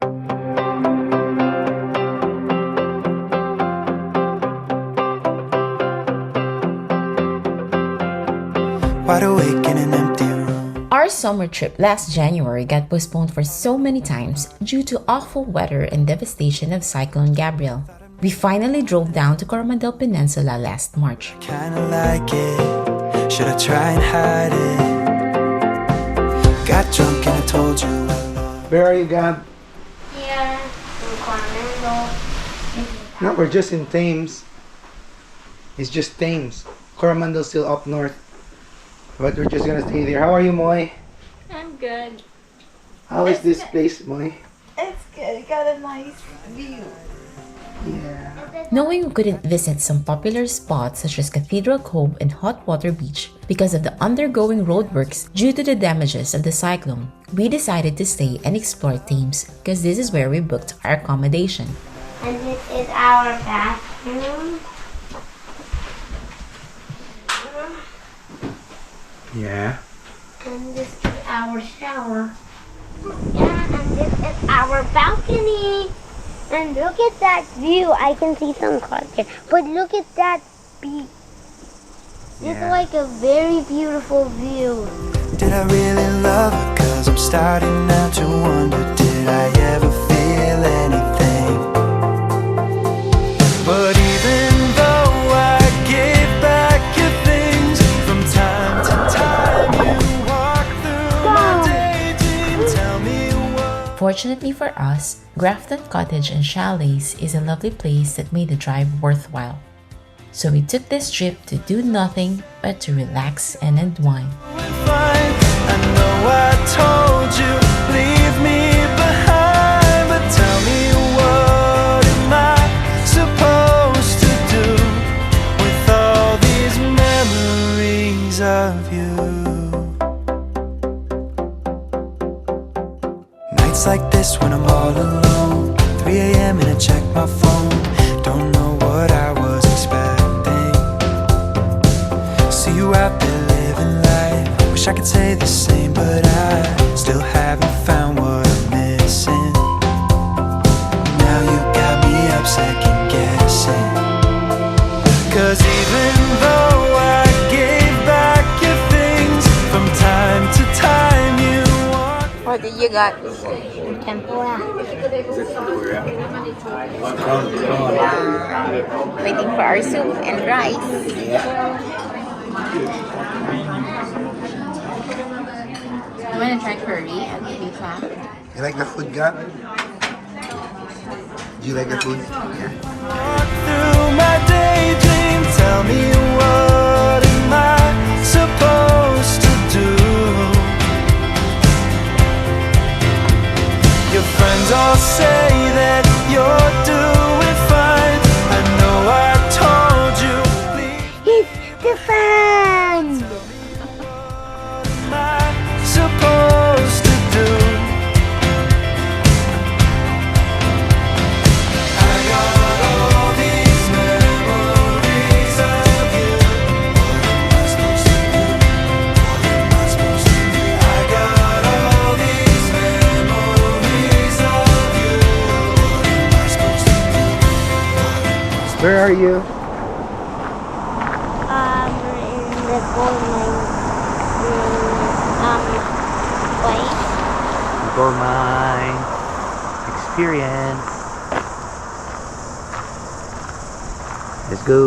Wide awake in an empty room. Our summer trip last January got postponed for so many times due to awful weather and devastation of Cyclone Gabrielle. We finally drove down to Coromandel Peninsula last March. Kinda like it. Should I try and hide it? Got drunk and I told you I love. Where are you, Gab? Here in Coromandel. No, we're just in Thames. It's just Thames. Coromandel's still up north. But we're just gonna stay there. How are you, Moy? I'm good. How is this place, Moy? It's good. Got a nice view. Yeah. Knowing we couldn't visit some popular spots such as Cathedral, Cove, and Hot Water Beach because of the undergoing roadworks due to the damages of the cyclone, we decided to stay and explore Thames because this is where we booked our accommodation. And this is our bathroom. Yeah. And this is our shower. Yeah, and this is our balcony. And look at that view. I can see some cars here. But look at that beach. It's like a very beautiful view. Did I really love her? Cause I'm starting now to wonder, did I ever feel anything? But even though I gave back your things, from time to time you walk through my daydream. Tell me what. Fortunately for us, Grafton Cottage and Chalets is a lovely place that made the drive worthwhile. So we took this trip to do nothing but to relax and unwind. I know I told you, leave me behind, but tell me what am I supposed to do with all these memories of you? Nights like this when I'm all alone, 3 a.m. and I check my phone, don't know what I was expecting. See you out there living life, wish I could say the same, but I still haven't found what I'm missing. Now you got me up second guessing. Cause even though I gave back your things, from time to time you want. What did you got? Tempura. Waiting for our soup and rice. You want to try curry and pizza? You like the food, Gab? Do you like the food? Yeah. Walk through my daydream, tell me what am I supposed to do? Your friends all say that you're doing fine. I know I told you, please. It's the fan! What am I supposed to do? I got all these memories of you. What am I supposed to do? What am I supposed to do? I got all these memories of you. What am I supposed to do? Where are you? We're in the gold mine. Place. Gold mine experience. Let's go.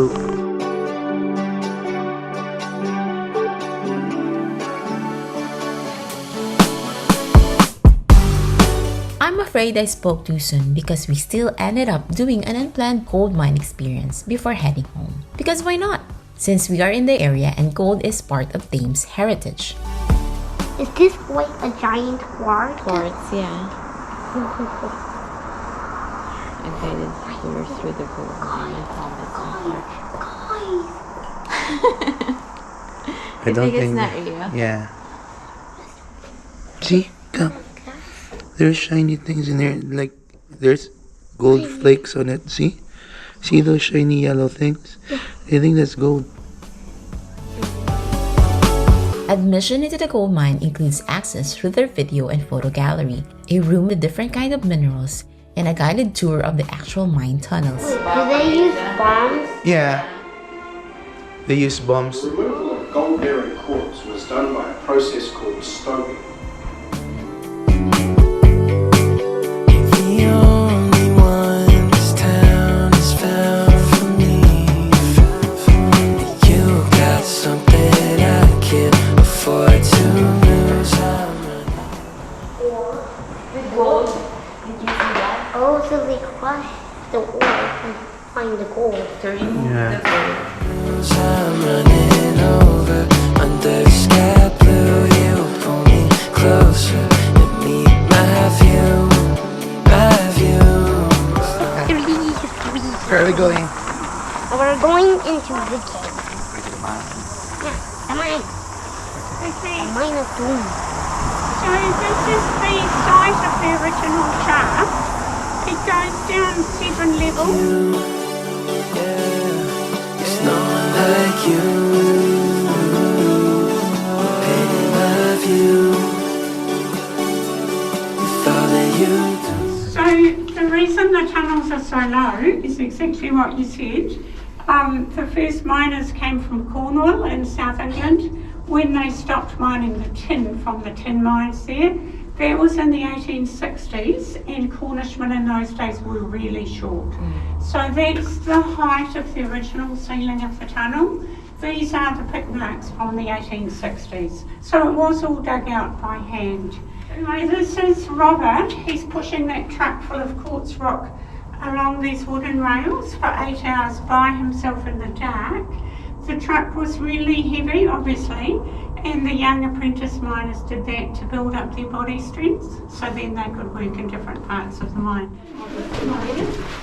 I'm afraid I spoke too soon because we still ended up doing an unplanned gold mine experience before heading home. Because why not? Since we are in the area and gold is part of Thames heritage. Is this like a giant quartz? Quartz, yeah. A guided tour through the gold mine and I don't think it's not real. Yeah. See? Come. There's shiny things in there. Like, there's gold flakes on it. See? See those shiny yellow things? I think that's gold. Admission into the gold mine includes access through their video and photo gallery, a room with different kind of minerals, and a guided tour of the actual mine tunnels. Do they use bombs? Yeah. They use bombs. Removal of gold-bearing quartz was done by a process called stoping. The only one this town has found for me. You got something I can't afford to lose. The gold. Did you see that? Oh, so they crush the ore and find the gold. To remove Yeah. the gold. I'm running over under sky blue. You pull me closer and meet my view, my view. Where are we going? We're going into the cave. Yeah, the mine. Okay, The mine of doom. so this is the site of the original shaft. It goes down 7 levels. There's no one like you. Painting my view with all that you do. So the reason the tunnels are so low is exactly what you said. The first miners came from Cornwall in South England when they stopped mining the tin from the tin mines there. That was in the 1860s, and Cornishmen in those days were really short. So that's the height of the original ceiling of the tunnel. These are the pick marks from the 1860s. So it was all dug out by hand. Anyway, this is Robert. He's pushing that truck full of quartz rock along these wooden rails for 8 hours by himself in the dark. The truck was really heavy, obviously, and the young apprentice miners did that to build up their body strength, so then they could work in different parts of the mine.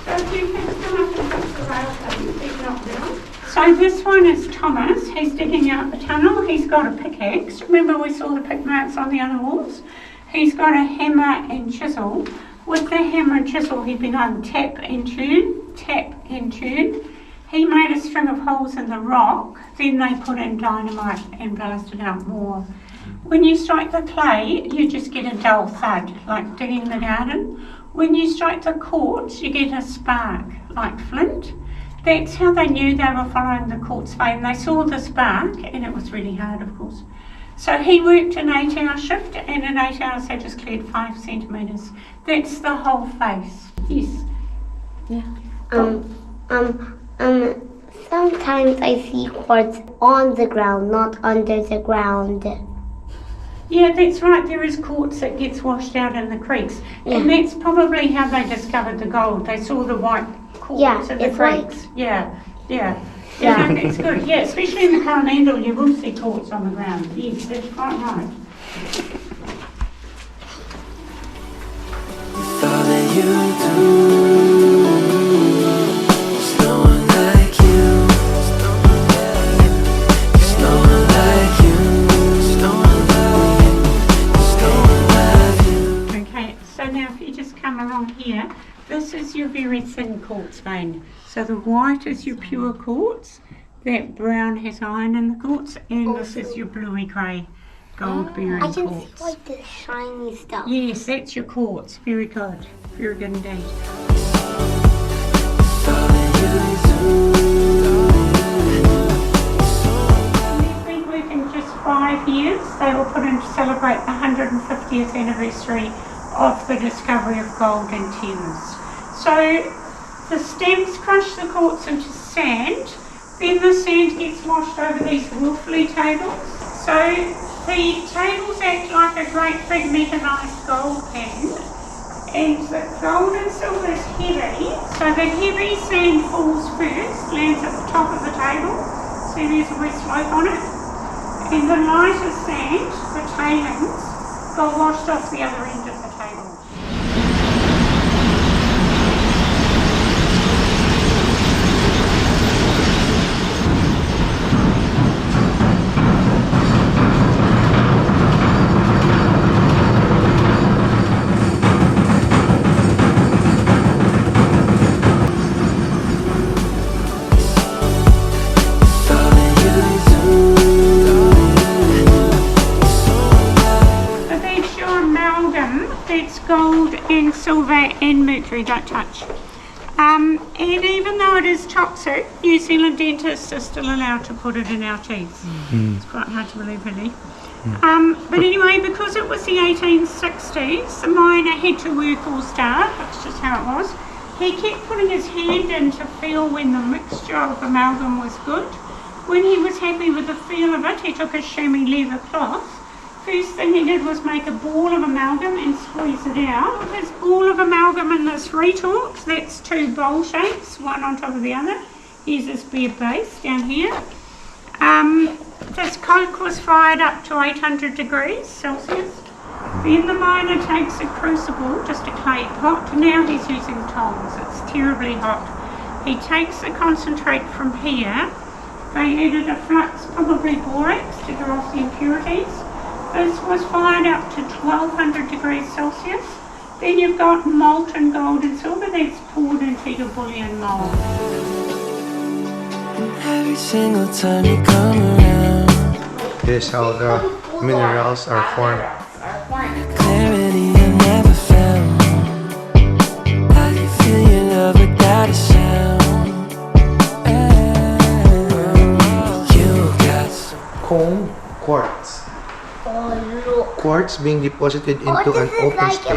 So if you can come up and touch the rail, please, not down. So this one is Thomas. He's digging out the tunnel. He's got a pickaxe. Remember we saw the pick marks on the other walls? He's got a hammer and chisel. With the hammer and chisel, he'd been on tap and turn, tap and turn. He made a string of holes in the rock, then they put in dynamite and blasted out more. When you strike the clay, you just get a dull thud, like digging the garden. When you strike the quartz, you get a spark, like flint. That's how they knew they were following the quartz vein. They saw the spark, and it was really hard, of course. So he worked an 8-hour shift, and in 8 hours they just cleared 5 centimetres. That's the whole face. Yes. Sometimes I see quartz on the ground, not under the ground. Yeah, that's right. There is quartz that gets washed out in the creeks. And that's probably how they discovered the gold. They saw the white quartz in the it's creeks. Yeah. No, that's good. Yeah, especially in the Coromandel, you will see quartz on the ground. Yes, that's quite right. With all that you do, there's no one like you. There's no one like you. There's no one like you. Okay, so now if you just come along here, this is your very thin quartz vein. So the white is your pure quartz, that brown has iron in the quartz, and this is your bluey grey gold bearing I can quartz. see like the shiny stuff. Yes, that's your quartz. Very good. Very good indeed. We've been working just 5 years. They were put in to celebrate the 150th anniversary of the discovery of gold in Thames. So the stems crush the quartz into sand, then the sand gets washed over these Wolfley tables. So the tables act like a great big mechanised gold pan, and the gold and silver is heavy, so the heavy sand falls first, lands at the top of the table, so there's a wet slope on it, and the lighter sand, the tailings, go washed off the other end of the table. silver and mercury, don't touch. And even though it is toxic, New Zealand dentists are still allowed to put it in our teeth. It's quite hard to believe, really. But anyway, because it was the 1860s, the miner had to work all starved. That's just how it was. He kept putting his hand in to feel when the mixture of amalgam was good. When he was happy with the feel of it, he took a chamois leather cloth. First thing he did was make a ball of amalgam and squeeze it out. His ball of amalgam in this retort, that's two bowl shapes, one on top of the other. Here's his bare base down here. This coke was fired up to 800 degrees Celsius. Then the miner takes a crucible, just a clay pot. Now he's using tongs, it's terribly hot. He takes the concentrate from here. They added a flux, probably borax, to get off the impurities. This was fired up to 1200 degrees Celsius. Then you've got molten gold and silver that's poured into your bullion mold. Every single time you come around, This is how the minerals are formed. clarity I never found. I can feel your love without a sound. You got some Cone quartz. Oh, look. Quartz being deposited into Oh, an this is open like space.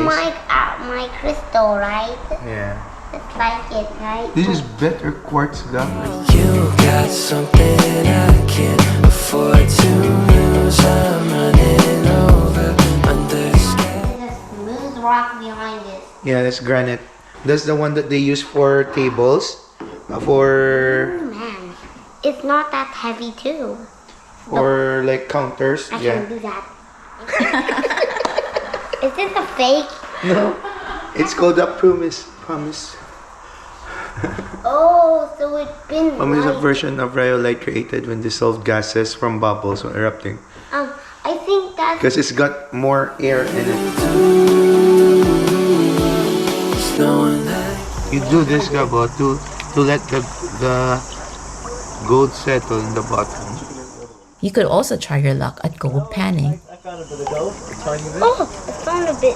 my crystal, right? Yeah. It's like it, right? This is better quartz, guy. You got something I can't afford to lose. I'm running over, understand. There's a smooth rock behind it. Yeah, that's granite. That's the one that they use for tables, for Oh man, it's not that heavy too. like counters. I Yeah. can do that. Is this a fake? No, it's called a pumice. Oh, so it's been Pumice is a light. version of rhyolite created when dissolved gases from bubbles when erupting, I think that's because it's got more air in it. You do this, Gabo, to let the gold settle in the bottom. You could also try your luck at gold panning. Oh, I found a bit.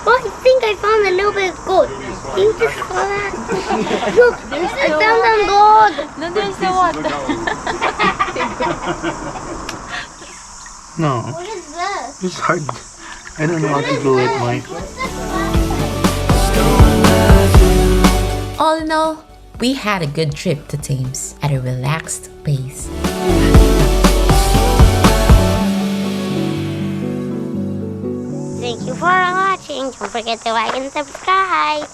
Oh, I think I found a little bit of gold. You just saw that? Look, I found some gold. No, there's the water. No, What is this? it's hard. I don't know how to do it, Mike. What's this? All in all, we had a good trip to Thames at a relaxed pace. Thank you for watching. Don't forget to like and subscribe.